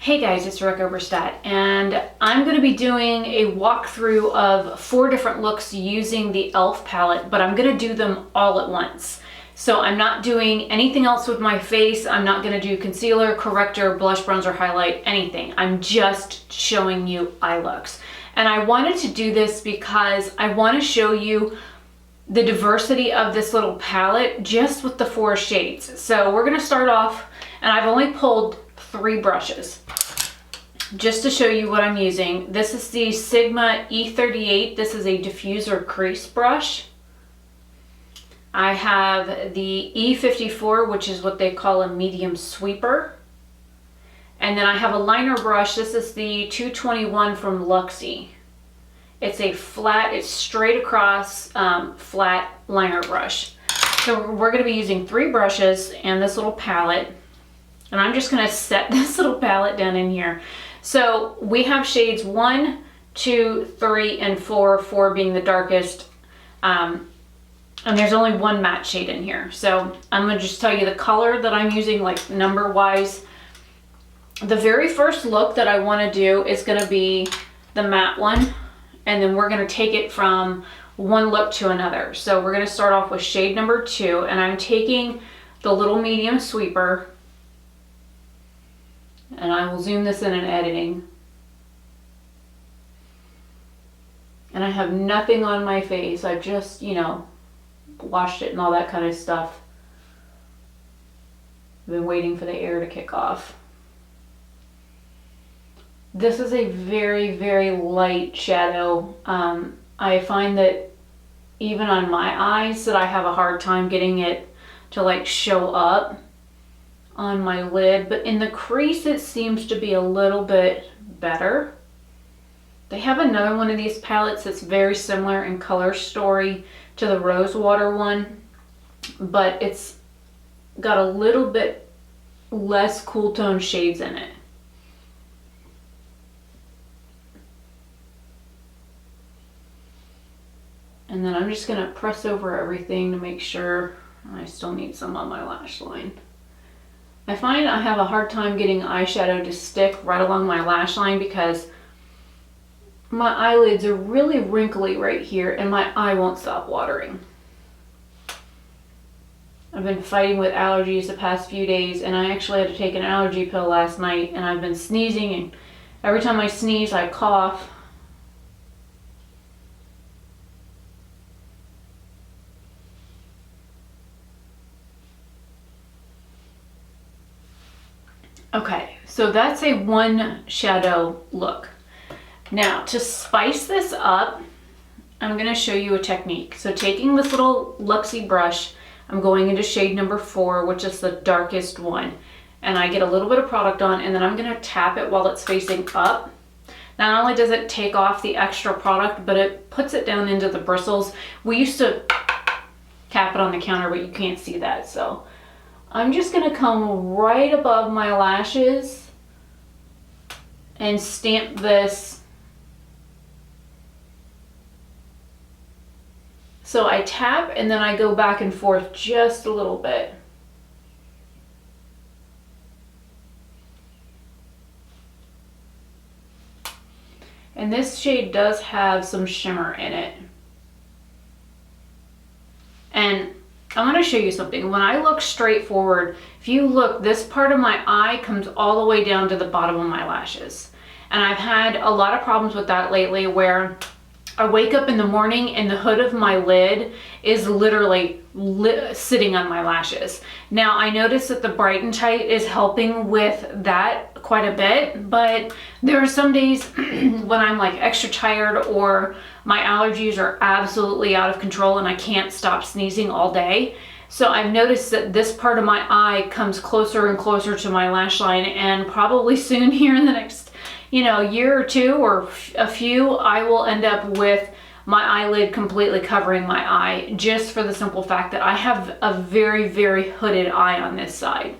Hey guys, it's RebeccaOberstadt, and I'm going to be doing a walkthrough of 4 different looks using the e.l.f. palette, but I'm going to do them all at once. So I'm not doing anything else with my face. I'm not going to do concealer, corrector, blush, bronzer, highlight, anything. I'm just showing you eye looks. And I wanted to do this because I want to show you the diversity of this little palette just with the 4 shades. So we're going to start off, and I've only pulled 3 brushes just to show you what I'm using. This is the Sigma E38. This is a diffuser crease brush. I have the E54, which is what they call a medium sweeper. And then I have a liner brush. This is the 221 from Luxie. It's a flat, it's straight across flat liner brush. So we're going to be using 3 brushes and this little palette. And I'm just going to set this little palette down in here. So we have shades 1, 2, 3, and 4, 4 being the darkest. And there's only 1 matte shade in here. So I'm going to just tell you the color that I'm using, like number wise. The very first look that I want to do is going to be the matte one. And then we're going to take it from one look to another. So we're going to start off with shade number 2. And I'm taking the little medium sweeper. And I will zoom this in editing. And I have nothing on my face. I've just, washed it and all that kind of stuff. I've been waiting for the air to kick off. This is a very, very light shadow. I find that even on my eyes that I have a hard time getting it to like show up on my lid, but in the crease it seems to be a little bit better. They have another one of these palettes that's very similar in color story to the Rosewater one, but it's got a little bit less cool tone shades in it. And then I'm just gonna press over everything to make sure. I still need some on my lash line. I find I have a hard time getting eyeshadow to stick right along my lash line because my eyelids are really wrinkly right here and my eye won't stop watering. I've been fighting with allergies the past few days, and I actually had to take an allergy pill last night, and I've been sneezing, and every time I sneeze I cough. Okay, so that's a 1 shadow look. Now, to spice this up, I'm going to show you a technique. So taking this little Luxie brush, I'm going into shade number 4, which is the darkest one. And I get a little bit of product on, and then I'm going to tap it while it's facing up. Not only does it take off the extra product, but it puts it down into the bristles. We used to tap it on the counter, but you can't see that, so I'm just going to come right above my lashes and stamp this. So I tap and then I go back and forth just a little bit. And this shade does have some shimmer in it. And I'm going to show you something. When I look straight forward, if you look, this part of my eye comes all the way down to the bottom of my lashes. And I've had a lot of problems with that lately, where I wake up in the morning and the hood of my lid is literally sitting on my lashes. Now I notice that the Bright and Tight is helping with that quite a bit, but there are some days when I'm like extra tired or my allergies are absolutely out of control and I can't stop sneezing all day. So I've noticed that this part of my eye comes closer and closer to my lash line, and probably soon here in the next year or 2 or a few, I will end up with my eyelid completely covering my eye, just for the simple fact that I have a very, very hooded eye on this side.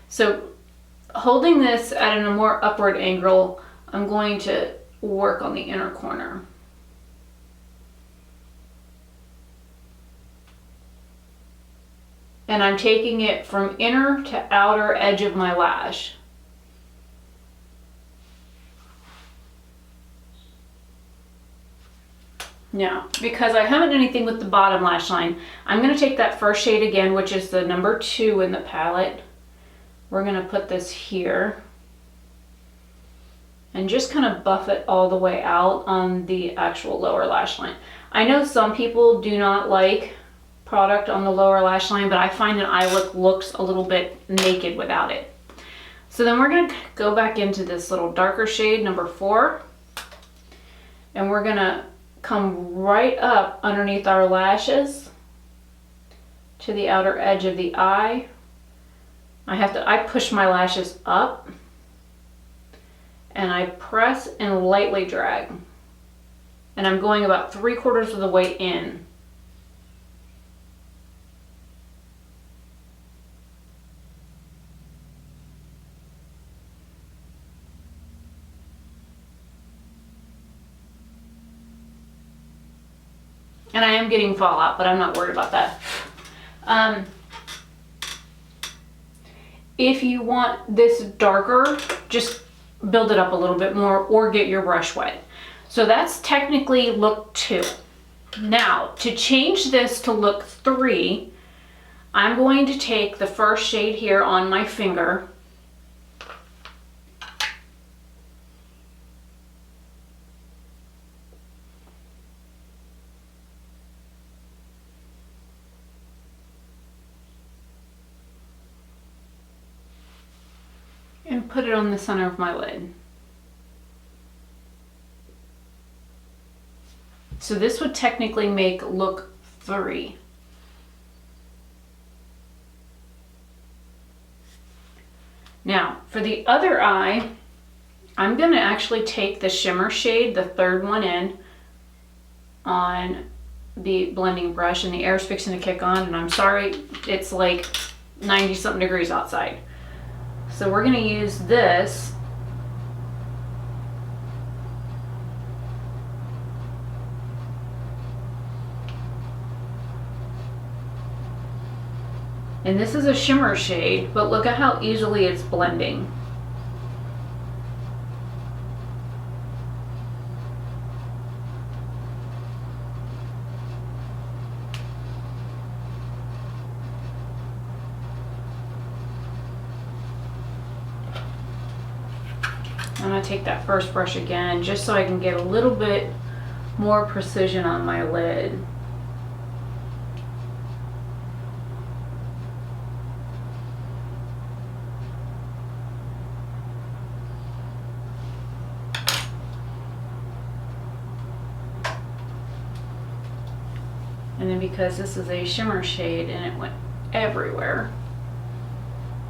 So holding this at a more upward angle, I'm going to work on the inner corner. And I'm taking it from inner to outer edge of my lash. Now, because I haven't done anything with the bottom lash line, I'm going to take that first shade again, which is the number 2 in the palette. We're going to put this here and just kind of buff it all the way out on the actual lower lash line. I know some people do not like product on the lower lash line, but I find an eye look looks a little bit naked without it. So then we're going to go back into this little darker shade, number 4, and we're going to come right up underneath our lashes to the outer edge of the eye. I push my lashes up and I press and lightly drag. And I'm going about 3/4 of the way in. And I am getting fallout, but I'm not worried about that. If you want this darker, just build it up a little bit more or get your brush wet. So that's technically look 2. Now, to change this to look 3, I'm going to take the first shade here on my finger and put it on the center of my lid. So this would technically make look 3. Now, for the other eye, I'm going to actually take the shimmer shade, the 3rd one in, on the blending brush, and the air's fixing to kick on, and I'm sorry, it's like 90-something degrees outside. So we're going to use this and this is a shimmer shade, but look at how easily it's blending. I'm going to take that first brush again just so I can get a little bit more precision on my lid. And then because this is a shimmer shade and it went everywhere,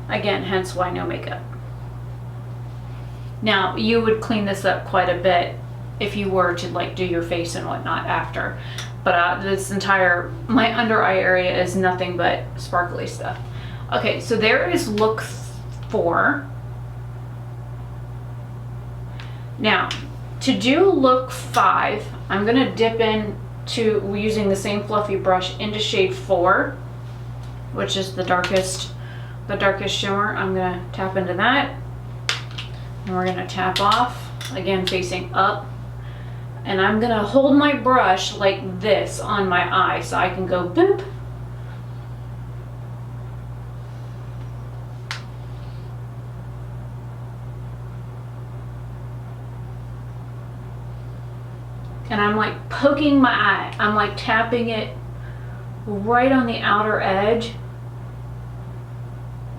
again, hence why no makeup. Now, you would clean this up quite a bit if you were to like do your face and whatnot after. But this entire, my under eye area is nothing but sparkly stuff. Okay, so there is look 4. Now, to do look 5, I'm gonna dip into, using the same fluffy brush, into shade 4, which is the darkest shimmer. I'm gonna tap into that. And we're going to tap off, again facing up, and I'm going to hold my brush like this on my eye so I can go boop. And I'm like poking my eye, I'm like tapping it right on the outer edge.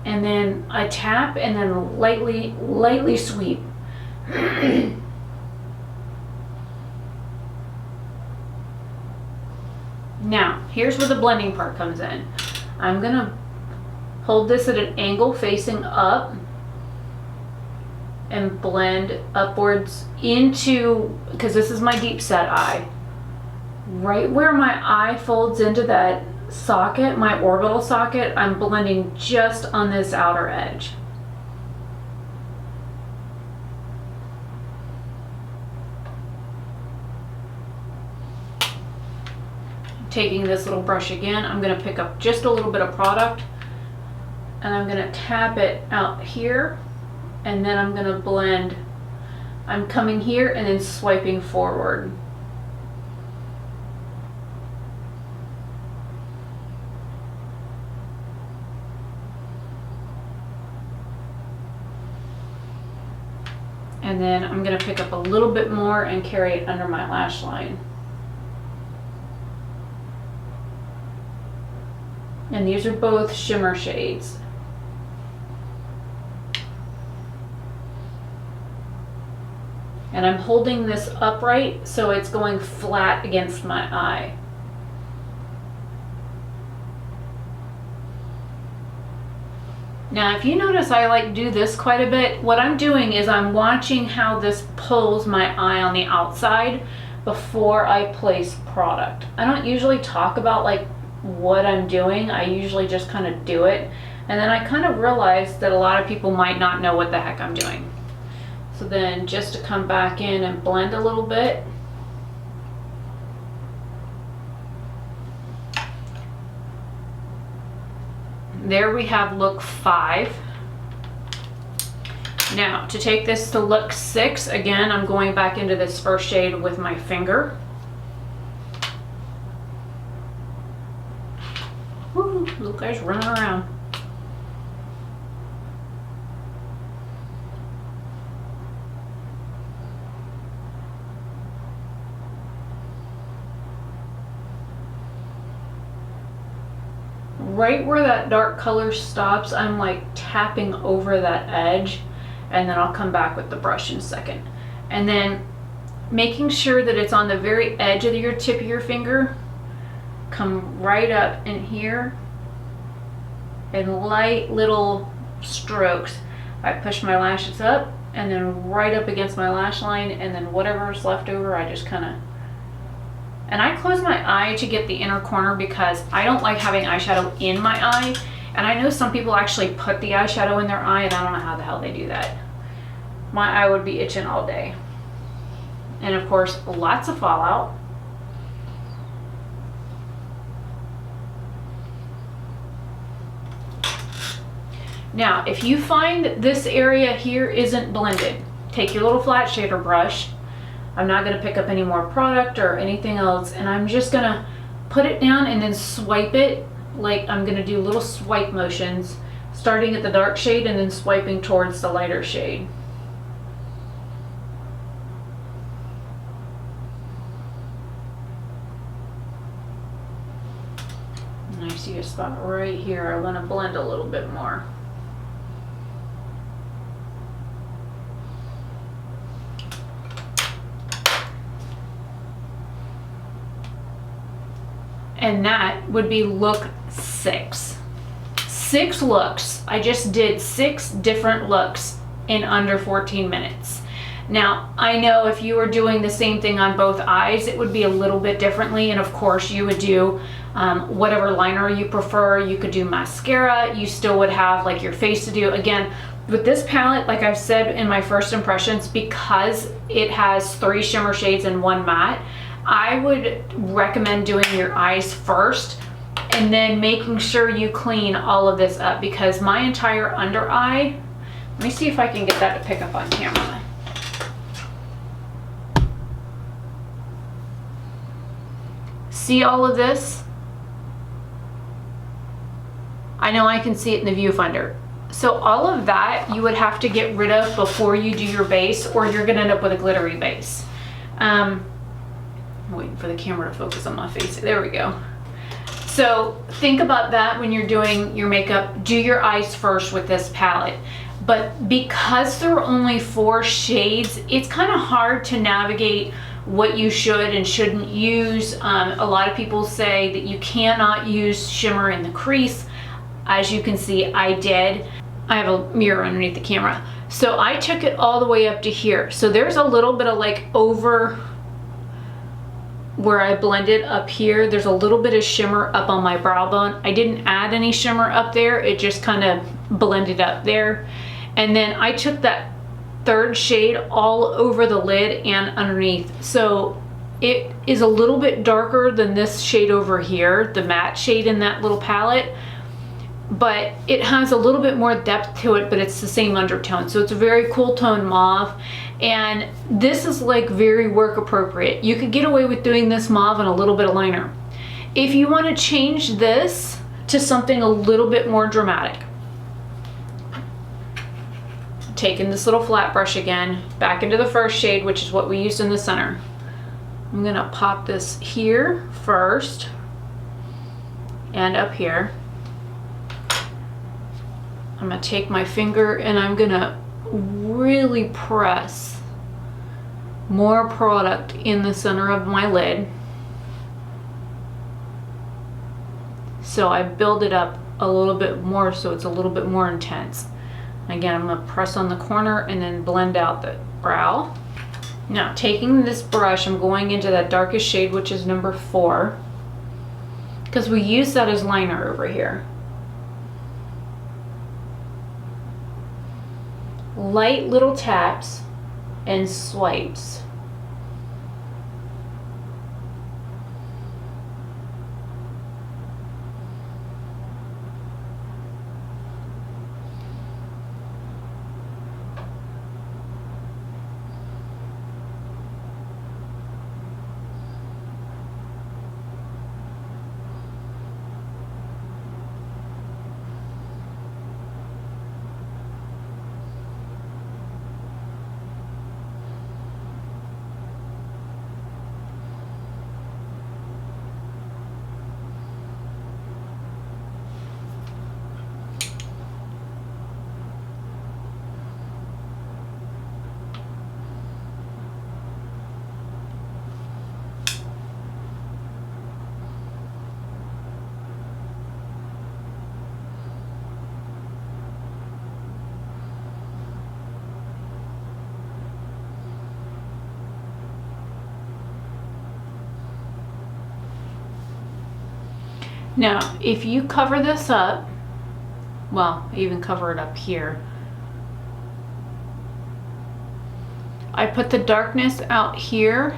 And then I tap and then lightly sweep. Now, here's where the blending part comes in. I'm gonna hold this at an angle facing up and blend upwards into, because this is my deep set eye, right where my eye folds into that socket, my orbital socket, I'm blending just on this outer edge. Taking this little brush again, I'm going to pick up just a little bit of product and I'm going to tap it out here, and then I'm going to blend. I'm coming here and then swiping forward. And then I'm gonna pick up a little bit more and carry it under my lash line. And these are both shimmer shades. And I'm holding this upright so it's going flat against my eye. Now, if you notice, I like do this quite a bit. What I'm doing is I'm watching how this pulls my eye on the outside before I place product. I don't usually talk about like what I'm doing. I usually just kind of do it. And then I kind of realize that a lot of people might not know what the heck I'm doing. So then just to come back in and blend a little bit. There we have look 5. Now to take this to look 6, again, I'm going back into this first shade with my finger. Woo, little guy's running around. Right where that dark color stops, I'm like tapping over that edge, and then I'll come back with the brush in a second. And then making sure that it's on the very edge of your tip of your finger, come right up in here and light little strokes. I push my lashes up and then right up against my lash line, and then whatever's left over, I just kind of, and I close my eye to get the inner corner because I don't like having eyeshadow in my eye. And I know some people actually put the eyeshadow in their eye, and I don't know how the hell they do that. My eye would be itching all day. And of course, lots of fallout. Now, if you find this area here isn't blended, take your little flat shader brush. I'm not going to pick up any more product or anything else, and I'm just going to put it down and then swipe it. Like I'm going to do little swipe motions, starting at the dark shade and then swiping towards the lighter shade. And I see a spot right here. I want to blend a little bit more. And that would be look 6. 6 looks. I just did 6 different looks in under 14 minutes. Now, I know if you were doing the same thing on both eyes, it would be a little bit differently. And of course you would do whatever liner you prefer. You could do mascara. You still would have like your face to do. Again, with this palette, like I've said in my first impressions, because it has 3 shimmer shades and 1 matte, I would recommend doing your eyes first and then making sure you clean all of this up, because my entire under eye, let me see if I can get that to pick up on camera. See all of this? I know I can see it in the viewfinder. So all of that you would have to get rid of before you do your base, or you're gonna end up with a glittery base. I'm waiting for the camera to focus on my face. There we go. So think about that when you're doing your makeup. Do your eyes first with this palette. But because there are only 4 shades, it's kind of hard to navigate what you should and shouldn't use. A lot of people say that you cannot use shimmer in the crease. As you can see, I did. I have a mirror underneath the camera. So I took it all the way up to here. So there's a little bit of like over where I blended up here, there's a little bit of shimmer up on my brow bone. I didn't add any shimmer up there, it just kind of blended up there. And then I took that 3rd shade all over the lid and underneath. So it is a little bit darker than this shade over here, the matte shade in that little palette, but it has a little bit more depth to it, but it's the same undertone. So it's a very cool tone mauve. And this is like very work appropriate. You could get away with doing this mauve and a little bit of liner. If you want to change this to something a little bit more dramatic, taking this little flat brush again, back into the first shade, which is what we used in the center. I'm gonna pop this here first and up here. I'm gonna take my finger and I'm gonna really press more product in the center of my lid. So I build it up a little bit more so it's a little bit more intense. Again, I'm gonna press on the corner and then blend out the brow. Now, taking this brush, I'm going into that darkest shade, which is number 4, because we use that as liner over here. Light little taps and swipes. Now, if you cover this up, well, even cover it up here. I put the darkness out here,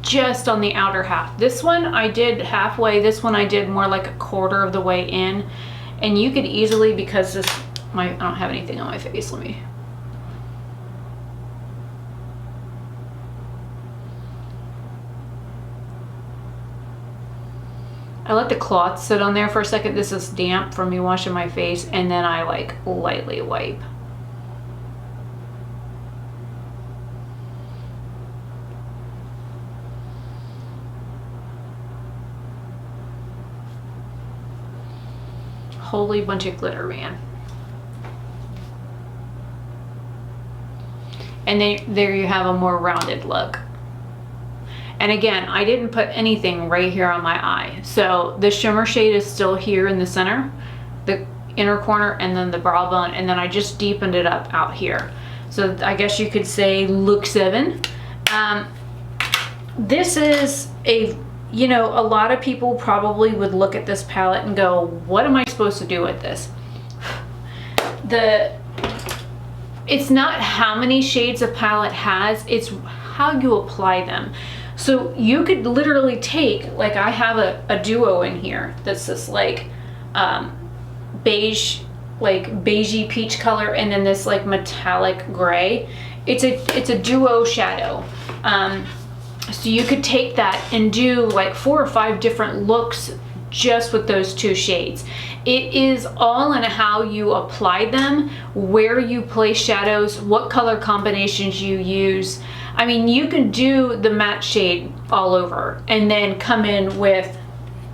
just on the outer half. This one I did halfway, this one I did more like a quarter of the way in. And you could easily, because this, I don't have anything on my face, let me. I let the cloth sit on there for a second. This is damp from me washing my face, and then I like lightly wipe. Holy bunch of glitter, man. And then there you have a more rounded look. And again, I didn't put anything right here on my eye. So the shimmer shade is still here in the center, the inner corner, and then the brow bone, and then I just deepened it up out here. So I guess you could say look 7. This is a, you know, a lot of people probably would look at this palette and go, what am I supposed to do with this? It's not how many shades a palette has, it's how you apply them. So you could literally take, like I have a duo in here that's this like beige, like beigey peach color, and then this like metallic gray. It's a duo shadow. So you could take that and do like 4 or 5 different looks just with those 2 shades. It is all in how you apply them, where you place shadows, what color combinations you use. I mean, you can do the matte shade all over and then come in with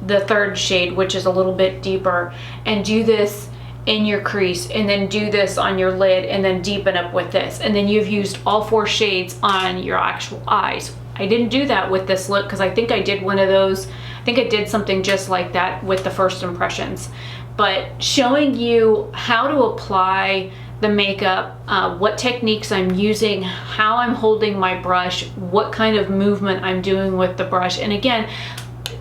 the 3rd shade, which is a little bit deeper, and do this in your crease, and then do this on your lid, and then deepen up with this. And then you've used all 4 shades on your actual eyes. I didn't do that with this look because I think I did one of those. I think I did something just like that with the first impressions. But showing you how to apply the makeup, what techniques I'm using, how I'm holding my brush, what kind of movement I'm doing with the brush. And again,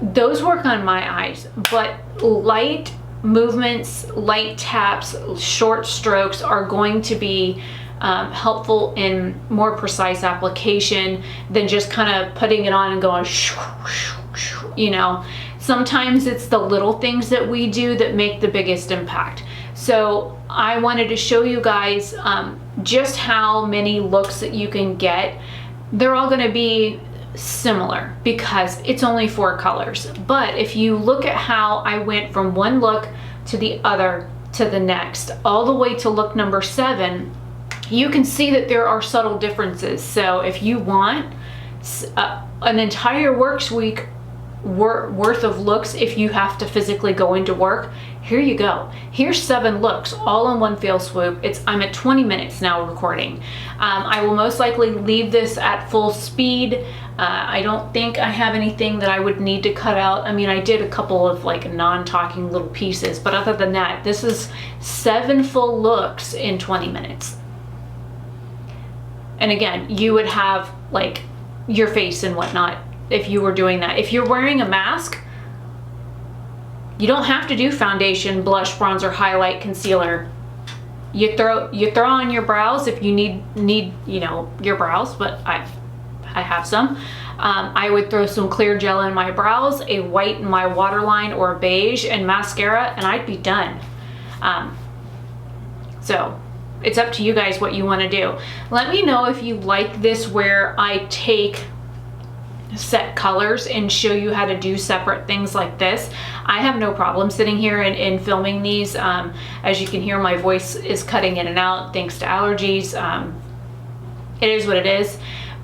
those work on my eyes, but light movements, light taps, short strokes are going to be helpful in more precise application than just kind of putting it on and going, you know. Sometimes it's the little things that we do that make the biggest impact. So I wanted to show you guys just how many looks that you can get. They're all going to be similar because it's only 4 colors. But if you look at how I went from one look to the other to the next, all the way to look number 7, you can see that there are subtle differences. So if you want an entire works week worth of looks, if you have to physically go into work, here you go. Here's 7 looks all in one fell swoop. I'm at 20 minutes now recording. I will most likely leave this at full speed. I don't think I have anything that I would need to cut out. I mean, I did a couple of like non-talking little pieces, but other than that, this is 7 full looks in 20 minutes. And again, you would have like your face and whatnot if you were doing that. If you're wearing a mask, you don't have to do foundation, blush, bronzer, highlight, concealer. You throw on your brows if you need you know, your brows, but I have some. I would throw some clear gel in my brows, a white in my waterline or a beige, and mascara, and I'd be done. So it's up to you guys what you want to do. Let me know if you like this where I take set colors and show you how to do separate things like this. I have no problem sitting here and filming these. As you can hear, my voice is cutting in and out thanks to allergies. It is what it is.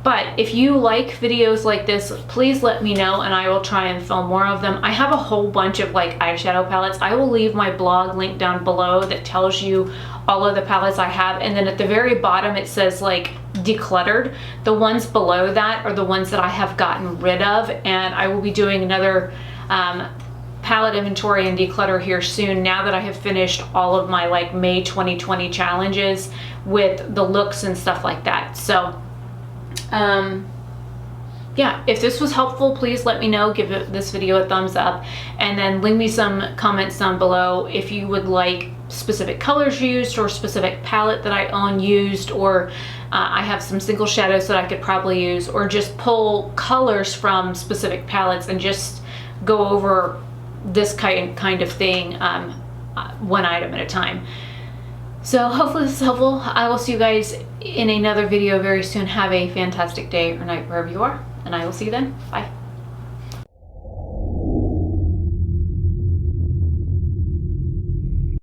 But if you like videos like this, please let me know and I will try and film more of them. I have a whole bunch of like eyeshadow palettes. I will leave my blog link down below that tells you all of the palettes I have, and then at the very bottom it says like decluttered. The ones below that are the ones that I have gotten rid of, and I will be doing another palette inventory and declutter here soon, now that I have finished all of my like May 2020 challenges with the looks and stuff like that. So yeah, if this was helpful, please let me know. Give this video a thumbs up, and then leave me some comments down below if you would like specific colors used or specific palette that I own used, or I have some single shadows that I could probably use, or just pull colors from specific palettes and just go over this kind of thing one item at a time. So hopefully this is helpful. I will see you guys in another video very soon. Have a fantastic day or night wherever you are, and I will see you then. Bye.